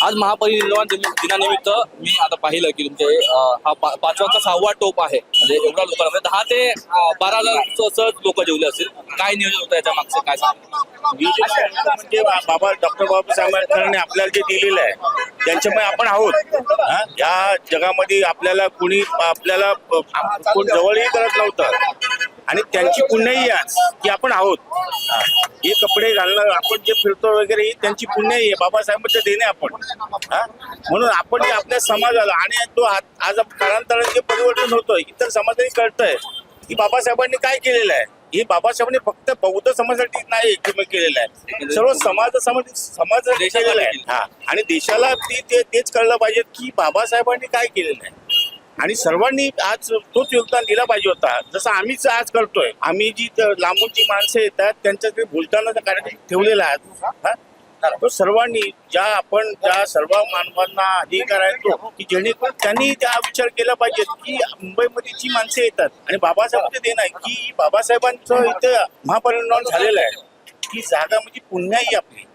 आज महापरिनिर्वाण दिनानिमित्त मी आता पाहिलं की तुमचे हा पाचवा का सहावा टोप आहे, म्हणजे एवढा लोकांना म्हणजे 10 ते 12,000 सहज लोक जेवले असतील. काय नियोजन होतं याच्या मागचं, काय सांगा? म्हणजे बाबा डॉक्टर बाबासाहेब आंबेडकरांनी आपल्याला जे दिलेलं आहे त्यांच्यामुळे आपण आहोत. या जगामध्ये आपल्याला कोणी कोण जवळही करत नव्हतं आणि त्यांची पुण्याही आज की आपण आहोत. हे कपडे घालणं, आपण जे फिरतो वगैरे ही त्यांची पुण्याही आहे, बाबासाहेबांचे देणे आपण. म्हणून आपण जे आपल्या समाजाला आणि तो आज कालांतराने जे परिवर्तन होतं इतर समाजाने कळतंय की बाबासाहेबांनी काय केलेलं आहे. हे बाबासाहेबांनी फक्त बौद्ध समाजासाठी नाही केलेलं आहे, सर्व समाज केलेला आहे. आणि देशाला तेच कळलं पाहिजे की बाबासाहेबांनी काय केलेलं आहे आणि सर्वांनी आज तोच योगदान दिला पाहिजे होता, जसं आम्हीच आज करतोय. आम्ही जी लांबून जी माणसं येतात त्यांच्याकडे बोलताना कार्यक्रम ठेवलेला आहे. तो सर्वांनी ज्या सर्व मानवांना अधिकार आहे तो की जेणेकरून त्यांनी त्या विचार केला पाहिजे की मुंबईमध्ये जी माणसं येतात आणि बाबासाहेबांचे देणं आहे की बाबासाहेबांचं इथं महापरिनिर्वाण झालेलं आहे, ती जागा म्हणजे पुण्याही आपली.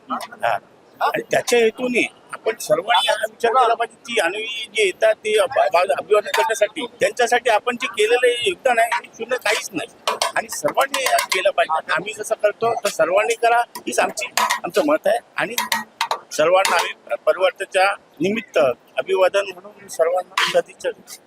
आणि त्याच्या हेतूने आपण सर्वांनी हा विचार केला पाहिजे की आणि जे येतात ते अभिवादन करण्यासाठी त्यांच्यासाठी आपण जे केलेलं योगदान आहे हे शून्य काहीच नाही आणि सर्वांनी केलं पाहिजे. आम्ही जसं करतो तर सर्वांनी करा हीच आमचं मत आहे आणि सर्वांना आम्ही परिवर्तनाच्या निमित्त अभिवादन म्हणून सर्वांना सदिच्छा